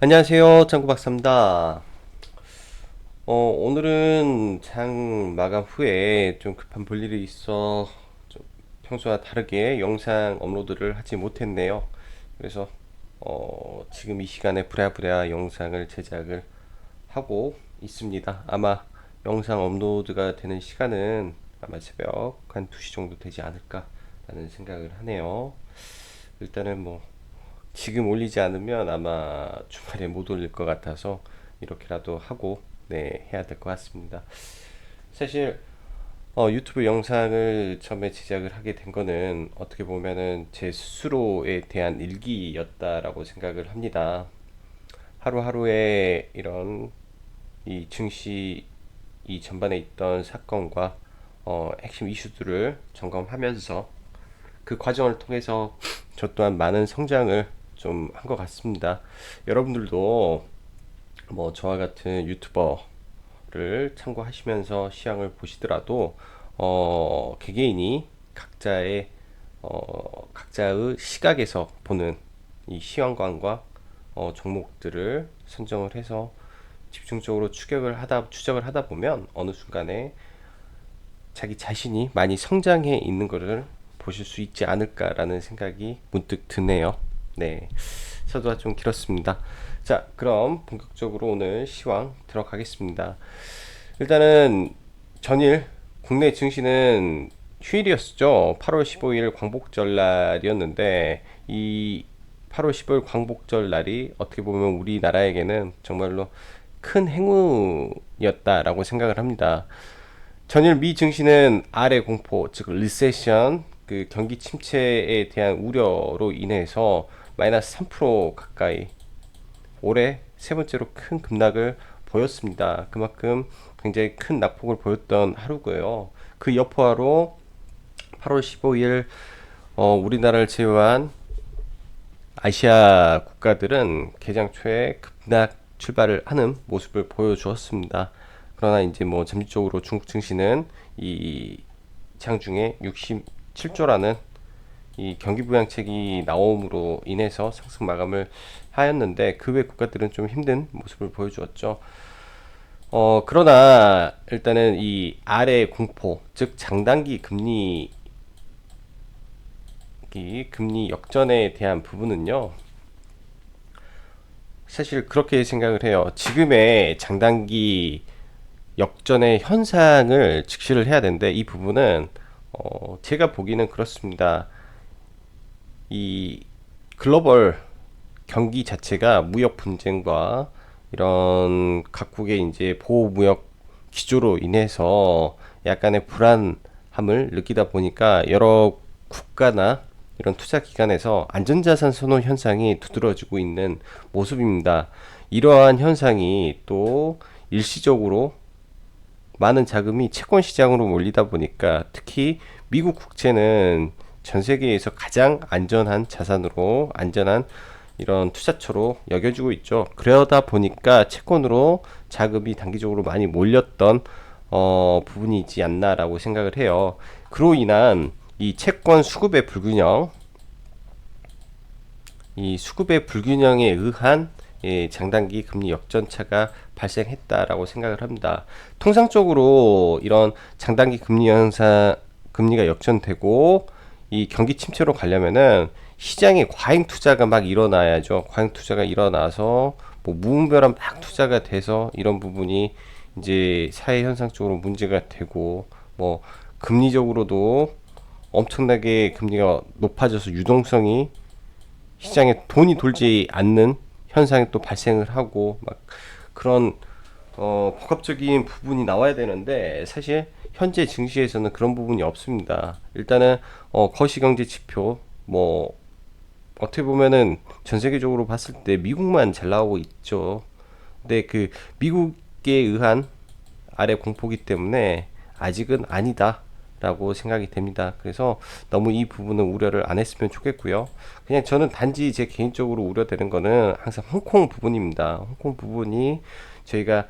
안녕하세요. 짱구박사입니다. 오늘은 장 마감 후에 좀 급한 볼일이 있어 좀 평소와 다르게 영상 업로드를 하지 못했네요. 그래서 지금 이 시간에 부랴부랴 영상을 제작을 하고 있습니다. 아마 영상 업로드가 되는 시간은 아마 새벽 한 2시 정도 되지 않을까라는 생각을 하네요. 일단은 뭐 지금 올리지 않으면 아마 주말에 못 올릴 것 같아서 이렇게라도 하고 네 해야 될 것 같습니다. 사실 유튜브 영상을 처음에 제작을 하게 된 거는 어떻게 보면은 제 스스로에 대한 일기였다라고 생각을 합니다. 하루하루의 이런 이 증시 이 전반에 있던 사건과 핵심 이슈들을 점검하면서 그 과정을 통해서 저 또한 많은 성장을 좀 한 것 같습니다. 여러분들도 뭐 저와 같은 유튜버를 참고하시면서 시황을 보시더라도 개개인이 각자의 시각에서 보는 이 시황관과 종목들을 선정을 해서 집중적으로 추적을 하다 보면 어느 순간에 자기 자신이 많이 성장해 있는 것을 보실 수 있지 않을까라는 생각이 문득 드네요. 네, 서두가 좀 길었습니다. 자, 그럼 본격적으로 오늘 시황 들어가겠습니다. 일단은 전일 국내 증시는 휴일이었죠. 8월 15일 광복절 날이었는데 이 8월 15일 광복절 날이 어떻게 보면 우리나라에게는 정말로 큰 행운이었다라고 생각을 합니다. 전일 미 증시는 아래 공포, 즉 리세션, 그 경기 침체에 대한 우려로 인해서 마이너스 3% 가까이 올해 세 번째로 큰 급락을 보였습니다. 그만큼 굉장히 큰 낙폭을 보였던 하루고요. 그 여파로 8월 15일 우리나라를 제외한 아시아 국가들은 개장 초에 급락 출발을 하는 모습을 보여주었습니다. 그러나 이제 뭐 잠시적으로 중국 증시는 이 장중에 67조라는 이 경기 부양책이 나옴으로 인해서 상승 마감을 하였는데 그 외 국가들은 좀 힘든 모습을 보여주었죠. 그러나 일단은 이 아래 공포, 즉 장단기 금리 역전에 대한 부분은요. 사실 그렇게 생각을 해요. 지금의 장단기 역전의 현상을 직시를 해야 되는데 이 부분은 제가 보기는 그렇습니다. 이 글로벌 경기 자체가 무역 분쟁과 이런 각국의 이제 보호 무역 기조로 인해서 약간의 불안함을 느끼다 보니까 여러 국가나 이런 투자 기관에서 안전자산 선호 현상이 두드러지고 있는 모습입니다. 이러한 현상이 또 일시적으로 많은 자금이 채권 시장으로 몰리다 보니까 특히 미국 국채는 전 세계에서 가장 안전한 자산으로 안전한 이런 투자처로 여겨지고 있죠. 그러다 보니까 채권으로 자금이 단기적으로 많이 몰렸던 부분이지 않나라고 생각을 해요. 그로 인한 이 채권 수급의 불균형, 이 수급의 불균형에 의한 장단기 금리 역전차가 발생했다라고 생각을 합니다. 통상적으로 이런 장단기 금리가 역전되고 이 경기 침체로 가려면은 시장에 과잉 투자가 막 일어나야죠. 과잉 투자가 일어나서 뭐 무분별한 막 투자가 돼서 이런 부분이 이제 사회 현상적으로 문제가 되고 뭐 금리적으로도 엄청나게 금리가 높아져서 유동성이 시장에 돈이 돌지 않는 현상이 또 발생을 하고 막 그런 복합적인 부분이 나와야 되는데 사실 현재 증시에서는 그런 부분이 없습니다. 일단은 거시경제 지표 뭐 어떻게 보면은 전 세계적으로 봤을 때 미국만 잘 나오고 있죠. 근데 그 미국에 의한 아래 공포기 때문에 아직은 아니다라고 생각이 됩니다. 그래서 너무 이 부분은 우려를 안 했으면 좋겠고요. 그냥 저는 단지 제 개인적으로 우려되는 거는 항상 홍콩 부분입니다. 홍콩 부분이 저희가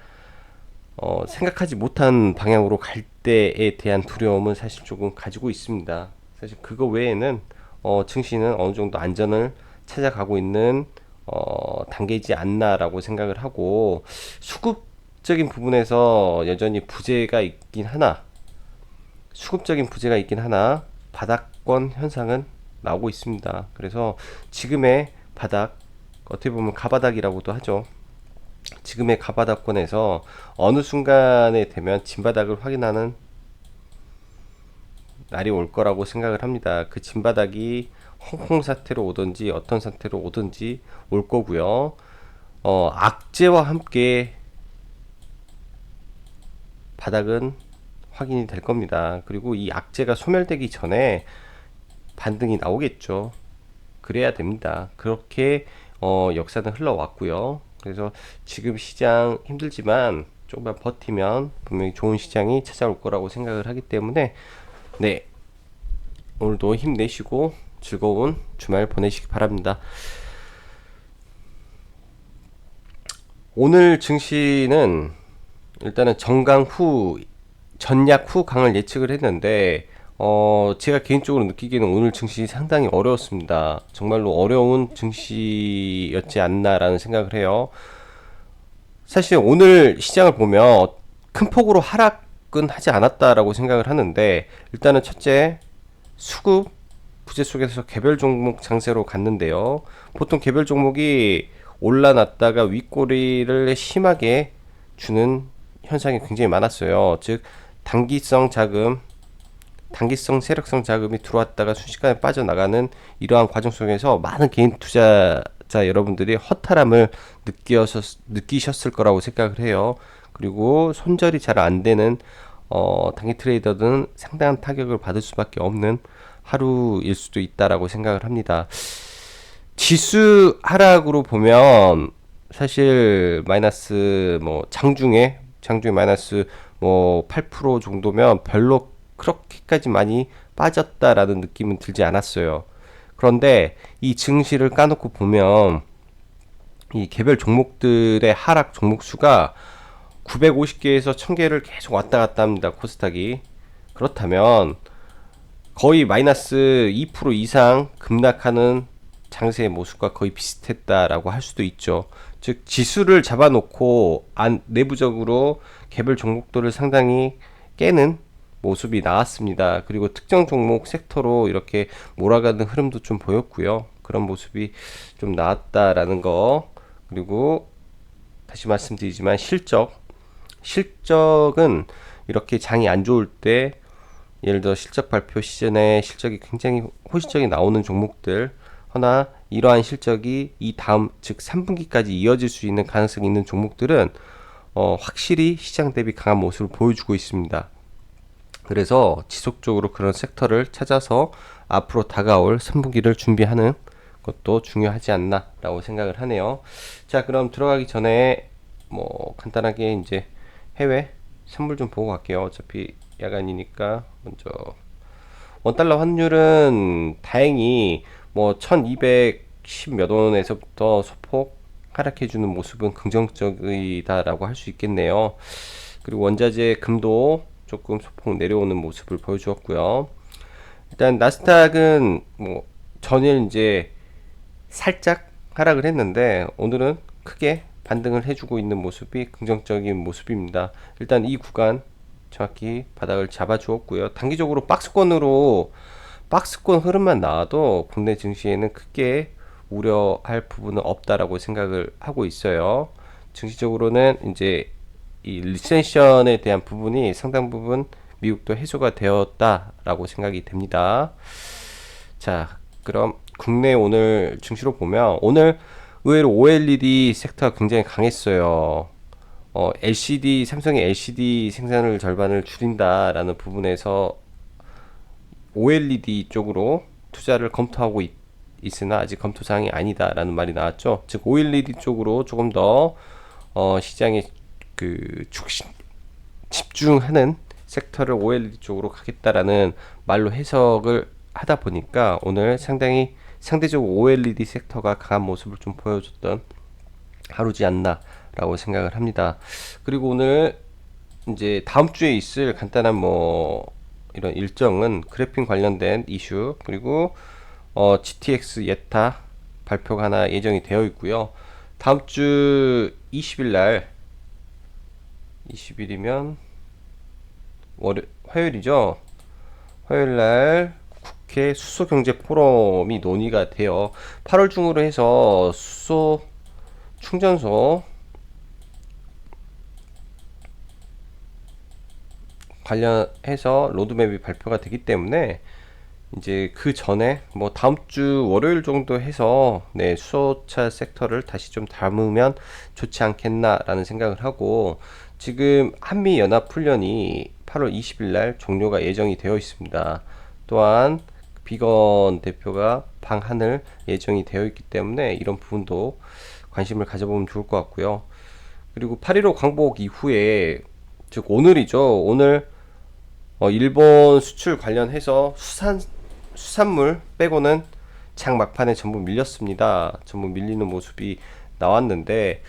생각하지 못한 방향으로 갈 때에 대한 두려움은 사실 조금 가지고 있습니다. 사실 그거 외에는 증시는 어느 정도 안전을 찾아가고 있는 단계이지 않나라고 생각을 하고, 수급적인 부분에서 여전히 부재가 있긴 하나, 바닥권 현상은 나오고 있습니다. 그래서 지금의 바닥, 어떻게 보면 가바닥이라고도 하죠. 지금의 가바닥권에서 어느 순간에 되면 진바닥을 확인하는 날이 올 거라고 생각을 합니다. 그 진바닥이 홍콩 사태로 오든지 어떤 상태로 오든지 올 거고요. 악재와 함께 바닥은 확인이 될 겁니다. 그리고 이 악재가 소멸되기 전에 반등이 나오겠죠. 그래야 됩니다. 그렇게 역사는 흘러왔고요. 그래서 지금 시장 힘들지만 조금만 버티면 분명히 좋은 시장이 찾아올 거라고 생각을 하기 때문에, 네, 오늘도 힘내시고 즐거운 주말 보내시기 바랍니다. 오늘 증시는 일단은 전약 후 강을 예측을 했는데, 제가 개인적으로 느끼기에는 오늘 증시 상당히 어려웠습니다. 정말로 어려운 증시였지 않나라는 생각을 해요. 사실 오늘 시장을 보면 큰 폭으로 하락은 하지 않았다라고 생각을 하는데, 일단은 첫째, 수급 부재 속에서 개별 종목 장세로 갔는데요. 보통 개별 종목이 올라났다가 윗꼬리를 심하게 주는 현상이 굉장히 많았어요. 즉, 단기성 자금, 단기성 세력성 자금이 들어왔다가 순식간에 빠져나가는 이러한 과정 속에서 많은 개인 투자자 여러분들이 허탈함을 느끼셨을 거라고 생각을 해요. 그리고 손절이 잘 안 되는 단기 트레이더들은 상당한 타격을 받을 수밖에 없는 하루일 수도 있다라고 생각을 합니다. 지수 하락으로 보면 사실 마이너스 장중에 마이너스 8% 정도면 별로 그렇게까지 많이 빠졌다라는 느낌은 들지 않았어요. 그런데 이 증시를 까놓고 보면 이 개별 종목들의 하락 종목 수가 950개에서 1000개를 계속 왔다 갔다 합니다. 코스닥이. 그렇다면 거의 마이너스 2% 이상 급락하는 장세의 모습과 거의 비슷했다라고 할 수도 있죠. 즉, 지수를 잡아놓고 내부적으로 개별 종목들을 상당히 깨는 모습이 나왔습니다. 그리고 특정 종목 섹터로 이렇게 몰아가는 흐름도 좀 보였고요. 그런 모습이 좀 나왔다라는 거. 그리고 다시 말씀드리지만 실적은 이렇게 장이 안 좋을 때, 예를 들어 실적 발표 시즌에 실적이 굉장히 호실적이 나오는 종목들, 허나 이러한 실적이 이 다음 즉 3분기까지 이어질 수 있는 가능성이 있는 종목들은 확실히 시장 대비 강한 모습을 보여주고 있습니다. 그래서 지속적으로 그런 섹터를 찾아서 앞으로 다가올 3분기를 준비하는 것도 중요하지 않나라고 생각을 하네요. 자, 그럼 들어가기 전에 간단하게 이제 해외 선물 좀 보고 갈게요. 어차피 야간이니까. 먼저 원달러 환율은 다행히 1210 몇 원에서부터 소폭 하락해주는 모습은 긍정적이다라고 할 수 있겠네요. 그리고 원자재 금도 조금 소폭 내려오는 모습을 보여주었고요. 일단 나스닥은 전일 이제 살짝 하락을 했는데 오늘은 크게 반등을 해주고 있는 모습이 긍정적인 모습입니다. 일단 이 구간 정확히 바닥을 잡아주었고요. 단기적으로 박스권 흐름만 나와도 국내 증시에는 크게 우려할 부분은 없다라고 생각을 하고 있어요. 증시적으로는 이제 이 리센션에 대한 부분이 상당 부분 미국도 해소가 되었다라고 생각이 됩니다. 자, 그럼 국내 오늘 증시로 보면 오늘 의외로 OLED 섹터가 굉장히 강했어요. 삼성이 LCD 생산을 절반을 줄인다라는 부분에서 OLED 쪽으로 투자를 검토하고 있으나 아직 검토 사항이 아니다라는 말이 나왔죠. 즉 OLED 쪽으로 조금 더 시장에 집중하는 섹터를 OLED 쪽으로 가겠다라는 말로 해석을 하다 보니까 오늘 상대적으로 OLED 섹터가 강한 모습을 좀 보여줬던 하루지 않나라고 생각을 합니다. 그리고 오늘 이제 다음 주에 있을 간단한 이런 일정은 그래핀 관련된 이슈, 그리고 GTX 예타 발표가 하나 예정이 되어 있고요. 다음 주 20일 날, 20일이면 화요일이죠. 화요일 날 국회 수소경제 포럼이 논의가 돼요. 8월 중으로 해서 수소 충전소 관련해서 로드맵이 발표가 되기 때문에 이제 그 전에 뭐 다음 주 월요일 정도 해서 네, 수소차 섹터를 다시 좀 담으면 좋지 않겠나라는 생각을 하고, 지금 한미 연합 훈련이 8월 20일 날 종료가 예정이 되어 있습니다. 또한 비건 대표가 방한을 예정이 되어 있기 때문에 이런 부분도 관심을 가져보면 좋을 것 같고요. 그리고 8.15 광복 이후에, 즉 오늘이죠. 오늘 일본 수출 관련해서 수산물 빼고는 장 막판에 전부 밀렸습니다. 전부 밀리는 모습이 나왔는데,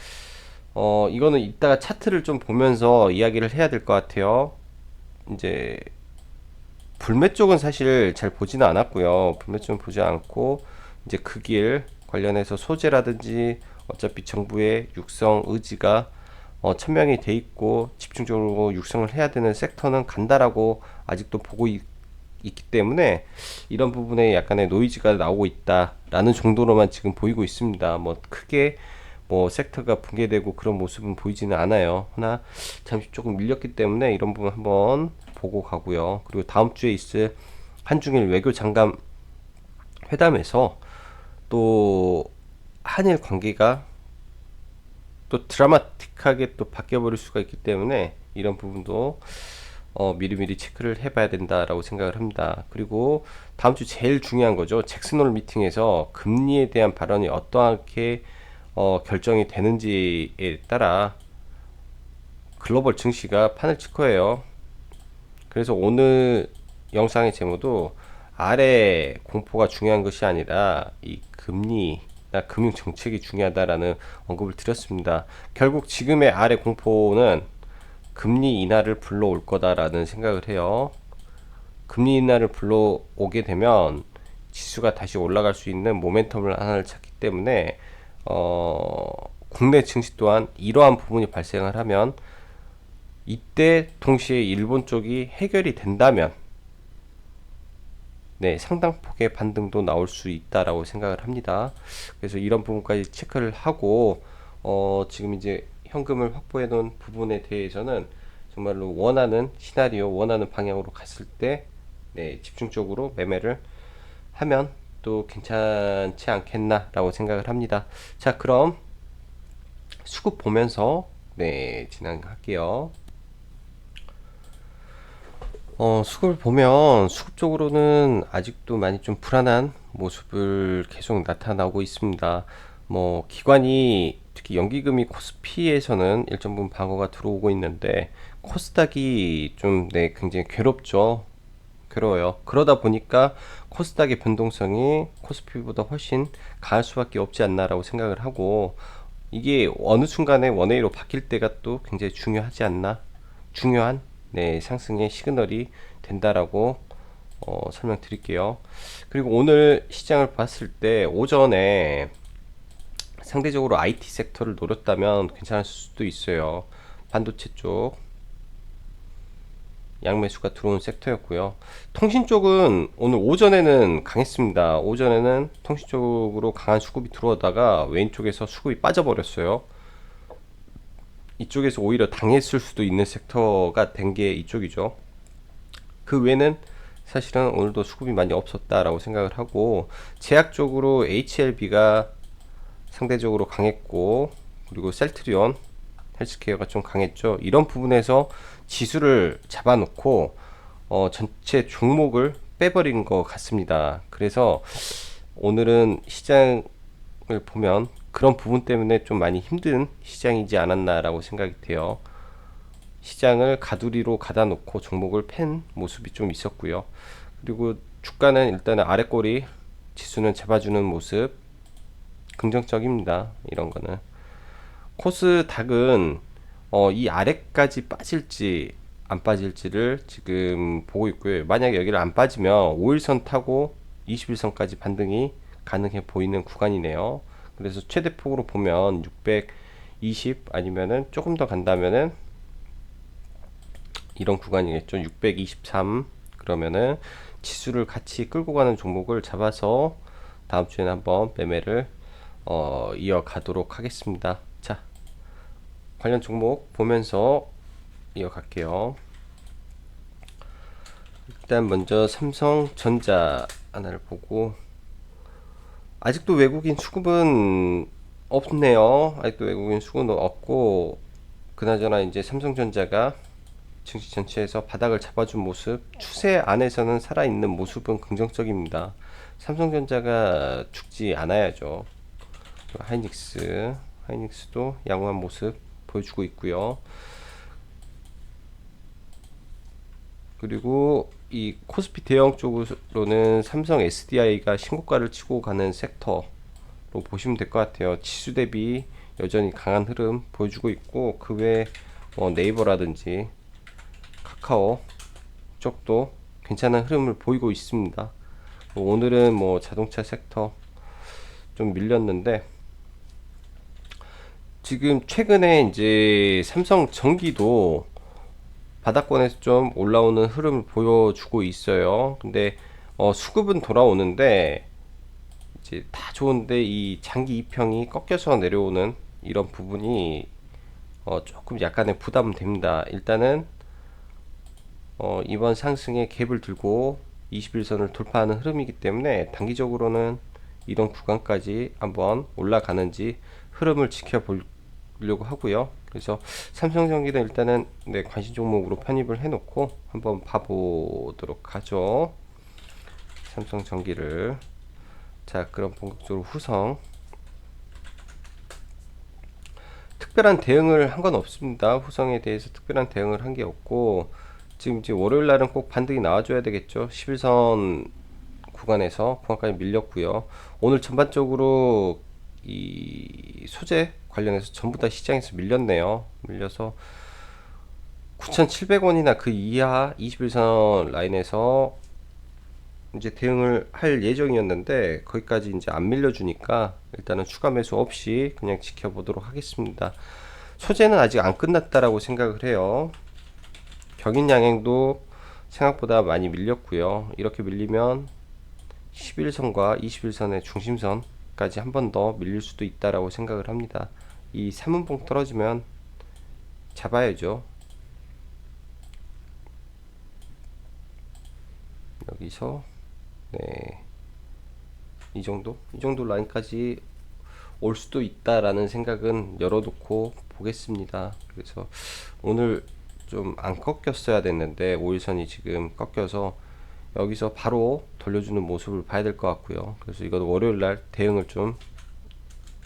이거는 이따가 차트를 좀 보면서 이야기를 해야 될 것 같아요. 이제 불매 쪽은 사실 잘 보지는 않았고요. 불매 쪽은 보지 않고, 이제 그 길 관련해서 소재라든지 어차피 정부의 육성 의지가 천명이 돼 있고 집중적으로 육성을 해야 되는 섹터는 간다라고 아직도 보고 있기 때문에 이런 부분에 약간의 노이즈가 나오고 있다라는 정도로만 지금 보이고 있습니다. 뭐 크게 뭐 섹터가 붕괴되고 그런 모습은 보이지는 않아요. 하나 잠시 조금 밀렸기 때문에 이런 부분 한번 보고 가고요. 그리고 다음 주에 있을 한중일 외교장관 회담에서 또 한일 관계가 또 드라마틱하게 또 바뀌어버릴 수가 있기 때문에 이런 부분도 미리미리 체크를 해봐야 된다라고 생각을 합니다. 그리고 다음 주 제일 중요한 거죠. 잭슨홀 미팅에서 금리에 대한 발언이 어떠하게 결정이 되는지에 따라 글로벌 증시가 판을 칠 거예요. 그래서 오늘 영상의 제목도 아래 공포가 중요한 것이 아니라 이 금리나 금융 정책이 중요하다라는 언급을 드렸습니다. 결국 지금의 아래 공포는 금리 인하를 불러올 거다라는 생각을 해요. 금리 인하를 불러오게 되면 지수가 다시 올라갈 수 있는 모멘텀을 하나를 찾기 때문에 국내 증시 또한 이러한 부분이 발생을 하면 이때 동시에 일본 쪽이 해결이 된다면 네, 상당 폭의 반등도 나올 수 있다라고 생각을 합니다. 그래서 이런 부분까지 체크를 하고 지금 이제 현금을 확보해 놓은 부분에 대해서는 정말로 원하는 시나리오, 원하는 방향으로 갔을 때 네, 집중적으로 매매를 하면 또 괜찮지 않겠나라고 생각을 합니다. 자, 그럼 수급 보면서 네, 진행할게요. 수급을 보면 수급 쪽으로는 아직도 많이 좀 불안한 모습을 계속 나타나고 있습니다. 뭐 기관이 특히 연기금이 코스피에서는 일정 부분 방어가 들어오고 있는데 코스닥이 좀 네, 굉장히 괴롭죠. 괴로워요. 그러다 보니까 코스닥의 변동성이 코스피보다 훨씬 강할 수밖에 없지 않나라고 생각을 하고, 이게 어느 순간에 원웨이로 바뀔 때가 또 굉장히 중요하지 않나, 중요한 네, 상승의 시그널이 된다라고 설명드릴게요. 그리고 오늘 시장을 봤을 때 오전에 상대적으로 IT 섹터를 노렸다면 괜찮을 수도 있어요. 반도체 쪽 양매수가 들어온 섹터였고요. 통신 쪽은 오늘 오전에는 강했습니다. 오전에는 통신 쪽으로 강한 수급이 들어오다가 왼쪽에서 수급이 빠져버렸어요. 이쪽에서 오히려 당했을 수도 있는 섹터가 된 게 이쪽이죠. 그 외에는 사실은 오늘도 수급이 많이 없었다라고 생각을 하고, 제약적으로 HLB가 상대적으로 강했고, 그리고 셀트리온 헬스케어가 좀 강했죠. 이런 부분에서 지수를 잡아놓고 전체 종목을 빼버린 것 같습니다. 그래서 오늘은 시장을 보면 그런 부분 때문에 좀 많이 힘든 시장이지 않았나라고 생각이 돼요. 시장을 가두리로 가다 놓고 종목을 팬 모습이 좀 있었고요. 그리고 주가는 일단은 아래꼬리 지수는 잡아주는 모습 긍정적입니다. 이런 거는 코스닥은 이 아래까지 빠질지 안 빠질지를 지금 보고 있고요. 만약에 여기를 안 빠지면 5일선 타고 21선까지 반등이 가능해 보이는 구간이네요. 그래서 최대폭으로 보면 620 아니면은 조금 더 간다면은 이런 구간이겠죠. 623. 그러면은 지수를 같이 끌고 가는 종목을 잡아서 다음 주에는 한번 매매를 이어가도록 하겠습니다. 자, 관련 종목 보면서 이어갈게요. 일단 먼저 삼성전자 하나를 보고, 아직도 외국인 수급은 없네요. 아직도 외국인 수급은 없고, 그나저나 이제 삼성전자가 증시 전체에서 바닥을 잡아준 모습, 추세 안에서는 살아있는 모습은 긍정적입니다. 삼성전자가 죽지 않아야죠. 하이닉스도 양호한 모습 보여주고 있고요. 그리고 이 코스피 대형 쪽으로는 삼성 SDI가 신고가를 치고 가는 섹터로 보시면 될 것 같아요. 지수 대비 여전히 강한 흐름 보여주고 있고, 그 외에 네이버라든지 카카오 쪽도 괜찮은 흐름을 보이고 있습니다. 오늘은 자동차 섹터 좀 밀렸는데, 지금 최근에 이제 삼성 전기도 바닥권에서 좀 올라오는 흐름을 보여주고 있어요. 근데 수급은 돌아오는데 이제 다 좋은데 이 장기 이평이 꺾여서 내려오는 이런 부분이 조금 약간의 부담은 됩니다. 일단은 이번 상승에 갭을 들고 21선을 돌파하는 흐름이기 때문에 단기적으로는 이런 구간까지 한번 올라가는지 흐름을 지켜보려고 하고요. 그래서 삼성전기는 일단은 관심 종목으로 편입을 해놓고 한번 봐보도록 하죠. 삼성전기를. 자, 그럼 본격적으로 후성. 특별한 대응을 한 건 없습니다. 후성에 대해서 특별한 대응을 한 게 없고, 지금 이제 월요일 날은 꼭 반등이 나와줘야 되겠죠. 11선 구간에서 구간까지 밀렸고요. 오늘 전반적으로 이 소재 관련해서 전부 다 시장에서 밀렸네요. 밀려서 9,700원이나 그 이하 21선 라인에서 이제 대응을 할 예정이었는데 거기까지 이제 안 밀려주니까 일단은 추가 매수 없이 그냥 지켜보도록 하겠습니다. 소재는 아직 안 끝났다라고 생각을 해요. 경인 양행도 생각보다 많이 밀렸고요. 이렇게 밀리면 11선과 21선의 중심선까지 한 번 더 밀릴 수도 있다라고 생각을 합니다. 이 3분봉 떨어지면 잡아야죠. 여기서 이 정도 라인까지 올 수도 있다라는 생각은 열어놓고 보겠습니다. 그래서 오늘 좀 안 꺾였어야 됐는데 5일선이 지금 꺾여서 여기서 바로 돌려주는 모습을 봐야 될 것 같고요. 그래서 이건 월요일날 대응을 좀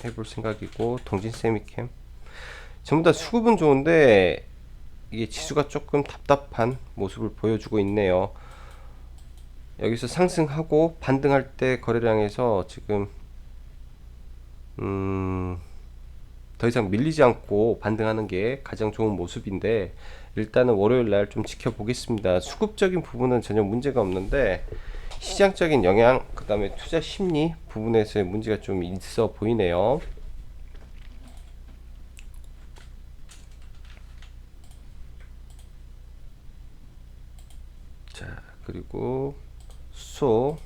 해볼 생각이고, 동진 세미캠 전부 다 수급은 좋은데 이게 지수가 조금 답답한 모습을 보여주고 있네요. 여기서 상승하고 반등할 때 거래량에서 지금 더 이상 밀리지 않고 반등하는 게 가장 좋은 모습인데, 일단은 월요일날 좀 지켜보겠습니다. 수급적인 부분은 전혀 문제가 없는데 시장적인 영향, 그 다음에 투자 심리 부분에서의 문제가 좀 있어 보이네요. 자, 그리고 수소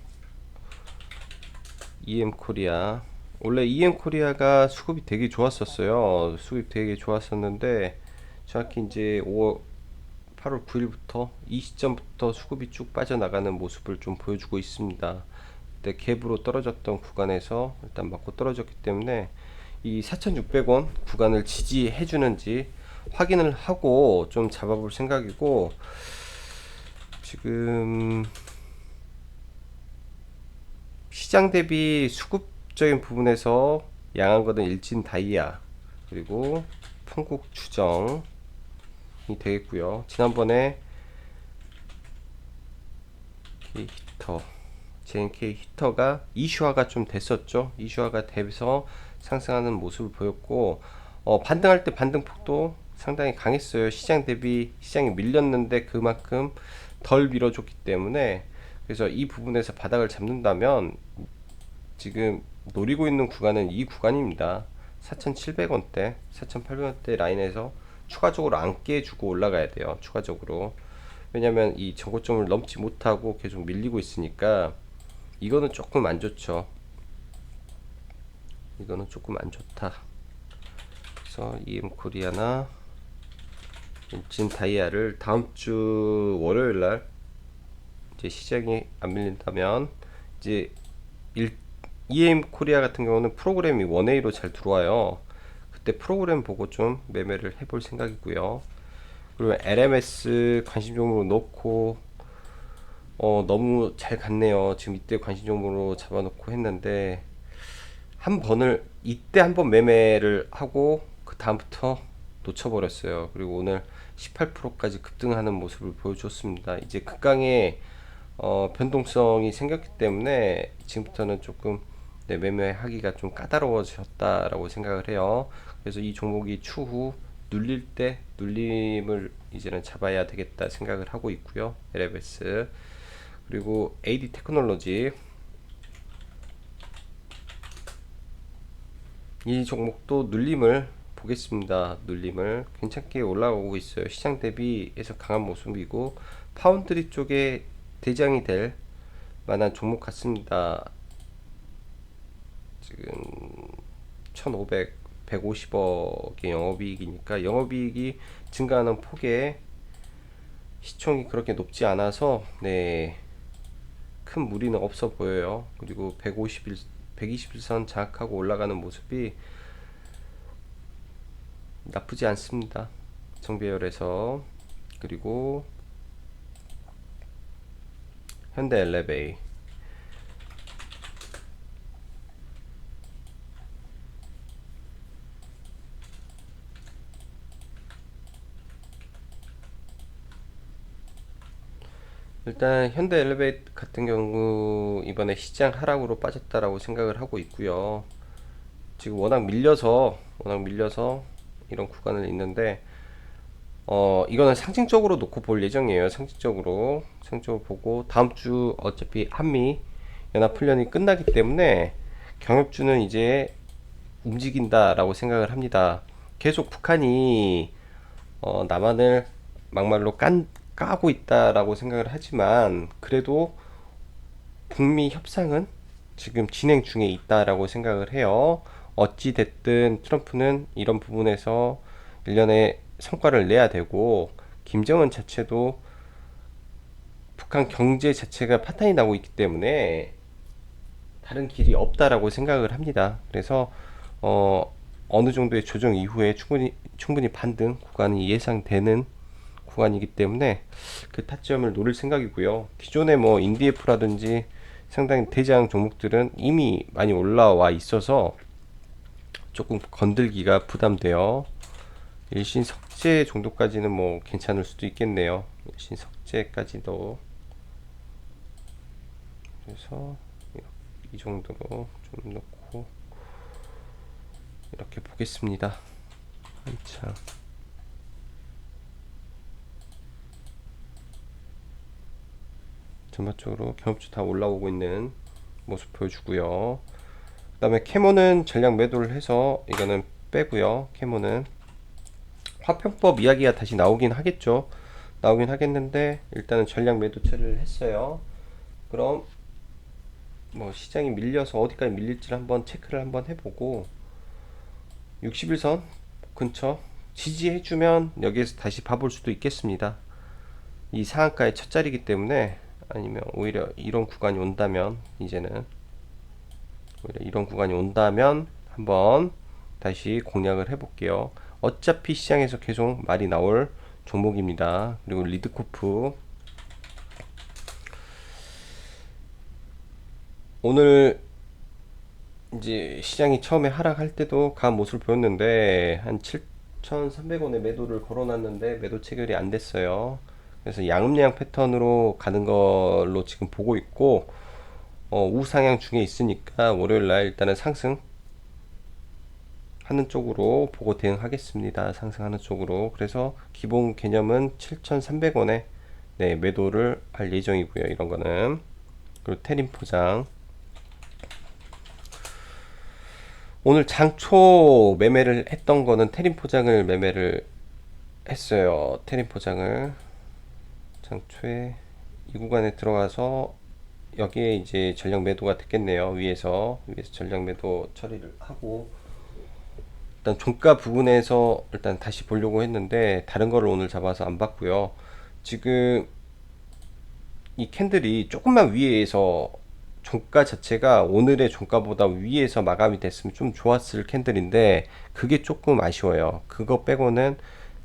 EM코리아, 원래 EM코리아가 수급이 되게 좋았었어요. 수급이 되게 좋았었는데 정확히 이제 8월 9일부터 이 시점부터 수급이 쭉 빠져나가는 모습을 좀 보여주고 있습니다. 그때 갭으로 떨어졌던 구간에서 일단 맞고 떨어졌기 때문에 이 4,600원 구간을 지지해 주는지 확인을 하고 좀 잡아볼 생각이고, 지금 시장 대비 수급적인 부분에서 양한 거는 일진 다이아 그리고 풍국 추정이 되겠고요. 지난번에 히터 JNK 히터가 이슈화가 좀 됐었죠. 이슈화가 돼서 상승하는 모습을 보였고, 반등할 때 반등폭도 상당히 강했어요. 시장 대비 시장이 밀렸는데 그만큼 덜 밀어줬기 때문에, 그래서 이 부분에서 바닥을 잡는다면 지금 노리고 있는 구간은 이 구간입니다. 4,700원대, 4,800원대 라인에서 추가적으로 안 깨주고 올라가야 돼요. 추가적으로. 왜냐면 이 전고점을 넘지 못하고 계속 밀리고 있으니까 이거는 조금 안 좋죠. 이거는 조금 안 좋다. 그래서 EM 코리아나 인진 다이아를 다음 주 월요일 날 이제 시장이 안 밀린다면 이제 EM 코리아 같은 경우는 프로그램이 원웨이로 잘 들어와요. 그때 프로그램 보고 좀 매매를 해볼 생각이고요. 그리고 LMS 관심 종목으로 놓고 너무 잘 갔네요. 지금 이때 관심 종목으로 잡아놓고 했는데 한 번을 이때 한 번 매매를 하고 그 다음부터 놓쳐버렸어요. 그리고 오늘 18%까지 급등하는 모습을 보여줬습니다. 이제 극강의 변동성이 생겼기 때문에 지금부터는 조금 매매하기가 좀 까다로워졌다라고 생각을 해요. 그래서 이 종목이 추후 눌릴 때 눌림을 이제는 잡아야 되겠다 생각을 하고 있고요. LBS 그리고 AD 테크놀로지 이 종목도 눌림을 보겠습니다. 눌림을 괜찮게 올라오고 있어요. 시장 대비해서 강한 모습이고 파운드리 쪽에 대장이 될 만한 종목 같습니다. 지금 1,500, 150억의 영업이익이니까 영업이익이 증가하는 폭에 시총이 그렇게 높지 않아서 큰 무리는 없어 보여요. 그리고 121선 장악하고 올라가는 모습이 나쁘지 않습니다. 정배열에서. 그리고 현대 엘레베이 일단 현대 엘리베이 같은 경우 이번에 시장 하락으로 빠졌다라고 생각을 하고 있고요. 지금 워낙 밀려서 이런 구간을 있는데 이거는 상징적으로 놓고 볼 예정이에요. 상징적으로 보고 다음 주 어차피 한미 연합훈련이 끝나기 때문에 경협주는 이제 움직인다라고 생각을 합니다. 계속 북한이 남한을 막말로 까고 있다라고 생각을 하지만 그래도 북미 협상은 지금 진행 중에 있다라고 생각을 해요. 어찌 됐든 트럼프는 이런 부분에서 일련의 성과를 내야 되고 김정은 자체도 북한 경제 자체가 파탄이 나고 있기 때문에 다른 길이 없다라고 생각을 합니다. 그래서 어느 정도의 조정 이후에 충분히 반등 구간이 예상되는 구간이기 때문에 그 타점을 노릴 생각이고요. 기존에 뭐 인디에프라든지 상당히 대장 종목들은 이미 많이 올라와 있어서 조금 건들기가 부담돼요. 일신석재 정도까지는 뭐 괜찮을 수도 있겠네요. 일신석재까지도. 그래서 이 정도로 좀 놓고 이렇게 보겠습니다. 한참. 전반적으로 경업주 다 올라오고 있는 모습 보여주고요. 그 다음에 캐모는 전략 매도를 해서 이거는 빼고요. 캐모는 화평법 이야기가 다시 나오긴 하겠죠. 나오긴 하겠는데 일단은 전략 매도 처리를 했어요. 그럼 뭐 시장이 밀려서 어디까지 밀릴지를 한번 체크를 한번 해보고 61선 근처 지지해주면 여기에서 다시 봐볼 수도 있겠습니다. 이 상한가의 첫 자리이기 때문에 아니면 오히려 이런 구간이 온다면 한번 다시 공략을 해볼게요. 어차피 시장에서 계속 말이 나올 종목입니다. 그리고 리드코프 오늘 이제 시장이 처음에 하락할 때도 강한 모습을 보였는데 한 7,300원에 매도를 걸어놨는데 매도 체결이 안 됐어요. 그래서 양음양 패턴으로 가는 걸로 지금 보고 있고 우상향 중에 있으니까 월요일날 일단은 상승하는 쪽으로 보고 대응하겠습니다. 상승하는 쪽으로. 그래서 기본 개념은 7,300원에 매도를 할 예정이고요. 이런 거는. 그리고 테림 포장 오늘 장초 매매를 했던 거는 테린 포장을 매매를 했어요. 테린 포장을 장초에 이 구간에 들어가서 여기에 이제 전량 매도가 됐겠네요. 위에서 전량 매도 처리를 하고 일단 종가 부분에서 일단 다시 보려고 했는데 다른 거를 오늘 잡아서 안 봤고요. 지금 이 캔들이 조금만 위에서 종가 자체가 오늘의 종가보다 위에서 마감이 됐으면 좀 좋았을 캔들인데 그게 조금 아쉬워요. 그거 빼고는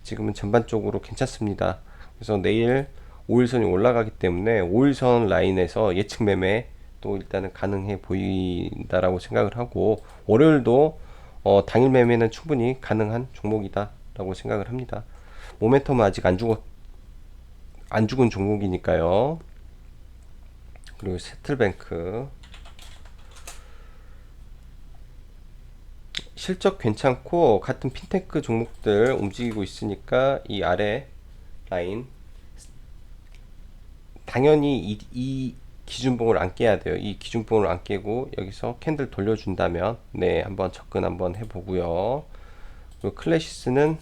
지금은 전반적으로 괜찮습니다. 그래서 내일 5일선이 올라가기 때문에 5일선 라인에서 예측 매매 또 일단은 가능해 보인다라고 생각을 하고 월요일도 당일 매매는 충분히 가능한 종목이다라고 생각을 합니다. 모멘텀은 아직 안 죽은 종목이니까요. 그리고 세틀뱅크 실적 괜찮고 같은 핀테크 종목들 움직이고 있으니까 이 아래 라인 당연히 이 기준봉을 안 깨야 돼요. 이 기준봉을 안 깨고 여기서 캔들 돌려준다면 네 한번 접근 한번 해보고요. 그리고 클래시스는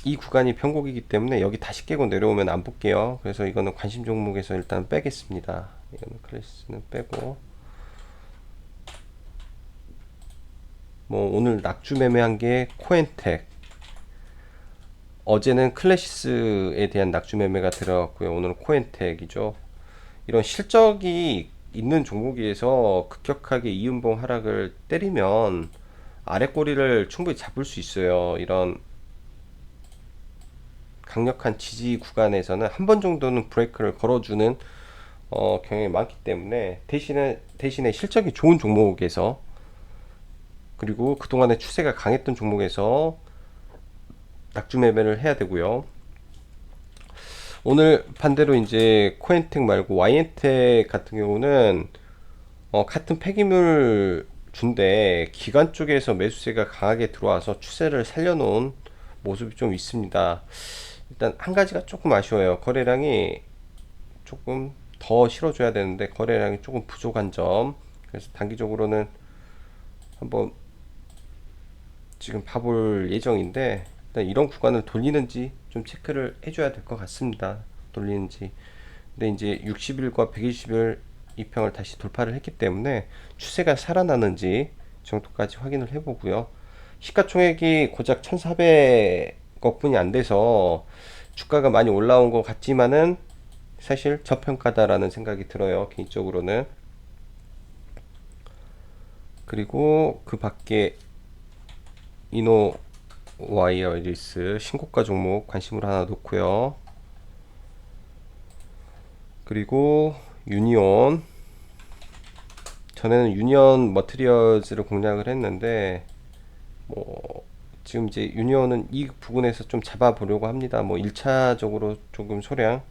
이 구간이 편곡이기 때문에 여기 다시 깨고 내려오면 안 볼게요. 그래서 이거는 관심 종목에서 일단 빼겠습니다. 이거는 클래시스는 빼고 뭐 오늘 낙주 매매한 게 코엔텍 어제는 클래시스에 대한 낙주 매매가 들어갔고요. 오늘은 코엔텍이죠. 이런 실적이 있는 종목에서 급격하게 이음봉 하락을 때리면 아래 꼬리를 충분히 잡을 수 있어요. 이런 강력한 지지 구간에서는 한 번 정도는 브레이크를 걸어주는 경향이 많기 때문에 대신에 실적이 좋은 종목에서 그리고 그동안의 추세가 강했던 종목에서 낙주 매매를 해야 되고요. 오늘 반대로 이제 코엔텍 말고 와이엔텍 같은 경우는 같은 폐기물 준데 기관 쪽에서 매수세가 강하게 들어와서 추세를 살려놓은 모습이 좀 있습니다. 일단 한 가지가 조금 아쉬워요. 거래량이 조금 더 실어줘야 되는데 거래량이 조금 부족한 점. 그래서 단기적으로는 한번 지금 봐볼 예정인데 일단 이런 구간을 돌리는지 좀 체크를 해줘야 될 것 같습니다. 돌리는지. 근데 이제 60일과 120일 이평을 다시 돌파를 했기 때문에 추세가 살아나는지 정도까지 확인을 해보고요. 시가총액이 고작 1,400억 분이 안 돼서 주가가 많이 올라온 것 같지만은 사실 저평가다라는 생각이 들어요. 개인적으로는. 그리고 그 밖에 이노 와이어리스 신고가 종목 관심으로 하나 놓고요. 그리고 유니온 전에는 유니온 머티리얼즈를 공략을 했는데 뭐 지금 이제 유니온은 이 부분에서 좀 잡아보려고 합니다. 뭐 1차적으로 조금 소량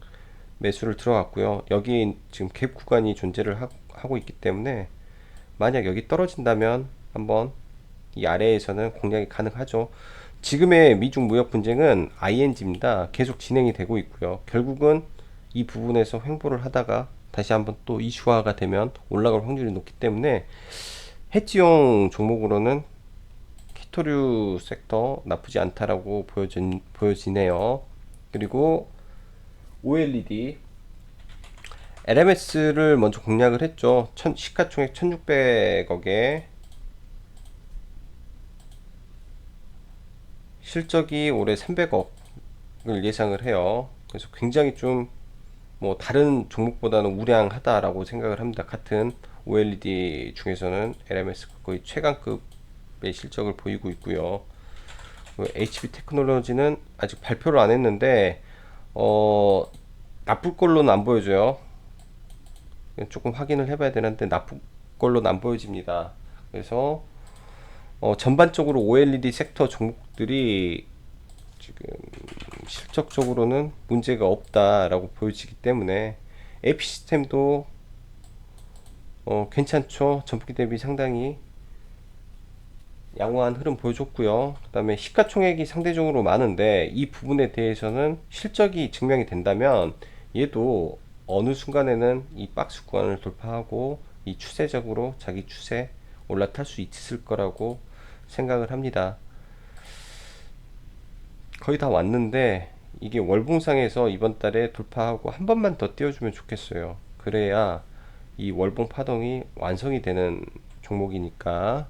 매수를 들어갔고요. 여기 지금 갭 구간이 존재를 하고 있기 때문에 만약 여기 떨어진다면 한번 이 아래에서는 공략이 가능하죠. 지금의 미중 무역 분쟁은 ING입니다. 계속 진행이 되고 있고요. 결국은 이 부분에서 횡보를 하다가 다시 한번 또 이슈화가 되면 올라갈 확률이 높기 때문에 해지용 종목으로는 키토류 섹터 나쁘지 않다라고 보여지네요. 그리고 OLED LMS를 먼저 공략을 했죠. 시가총액 1600억에 실적이 올해 300억을 예상을 해요. 그래서 굉장히 좀 뭐 다른 종목보다는 우량하다라고 생각을 합니다. 같은 OLED 중에서는 LMS 거의 최강급의 실적을 보이고 있고요. HB 테크놀로지는 아직 발표를 안 했는데 나쁠 걸로는 안 보여줘요. 조금 확인을 해봐야 되는데 나쁠 걸로는 안 보여집니다. 그래서 전반적으로 OLED 섹터 종목들이 지금 실적적으로는 문제가 없다라고 보여지기 때문에 AP 시스템도 괜찮죠. 전분기 대비 상당히 양호한 흐름 보여줬고요. 그 다음에 시가총액이 상대적으로 많은데 이 부분에 대해서는 실적이 증명이 된다면 얘도 어느 순간에는 이 박스 구간을 돌파하고 이 추세적으로 자기 추세 올라탈 수 있을 거라고 생각을 합니다. 거의 다 왔는데 이게 월봉상에서 이번 달에 돌파하고 한 번만 더 띄워주면 좋겠어요. 그래야 이 월봉 파동이 완성이 되는 종목이니까.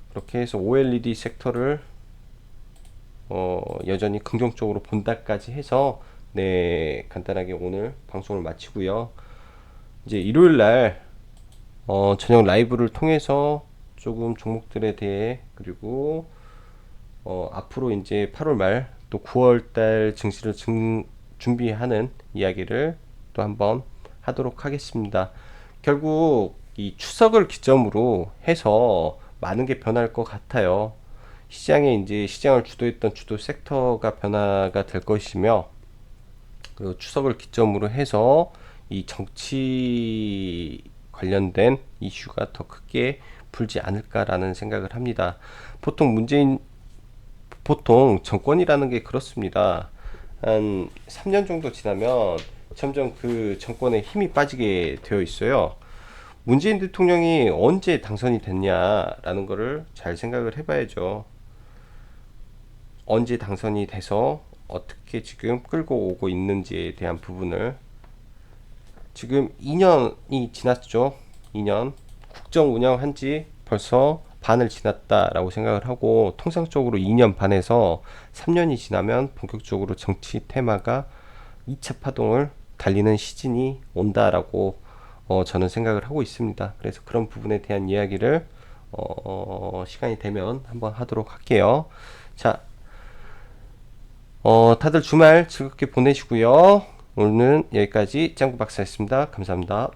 그렇게 해서 OLED 섹터를 여전히 긍정적으로 본다까지 해서 네, 간단하게 오늘 방송을 마치고요. 이제 일요일 날 저녁 라이브를 통해서 조금 종목들에 대해, 그리고 앞으로 이제 8월 말 또 9월 달 증시를 준비하는 이야기를 또 한번 하도록 하겠습니다. 결국 이 추석을 기점으로 해서 많은 게 변할 것 같아요. 시장에 이제 시장을 주도했던 주도 섹터가 변화가 될 것이며, 그리고 추석을 기점으로 해서 이 정치 관련된 이슈가 더 크게 불지 않을까라는 생각을 합니다. 보통 보통 정권이라는 게 그렇습니다. 한 3년 정도 지나면 점점 그 정권의 힘이 빠지게 되어 있어요. 문재인 대통령이 언제 당선이 됐냐라는 거를 잘 생각을 해봐야죠. 언제 당선이 돼서 어떻게 지금 끌고 오고 있는지에 대한 부분을. 지금 2년이 지났죠. 2년 국정 운영한 지 벌써 반을 지났다라고 생각을 하고, 통상적으로 2년 반에서 3년이 지나면 본격적으로 정치 테마가 2차 파동을 달리는 시즌이 온다라고 저는 생각을 하고 있습니다. 그래서 그런 부분에 대한 이야기를 시간이 되면 한번 하도록 할게요. 자, 다들 주말 즐겁게 보내시고요. 오늘은 여기까지 짱구 박사였습니다. 감사합니다.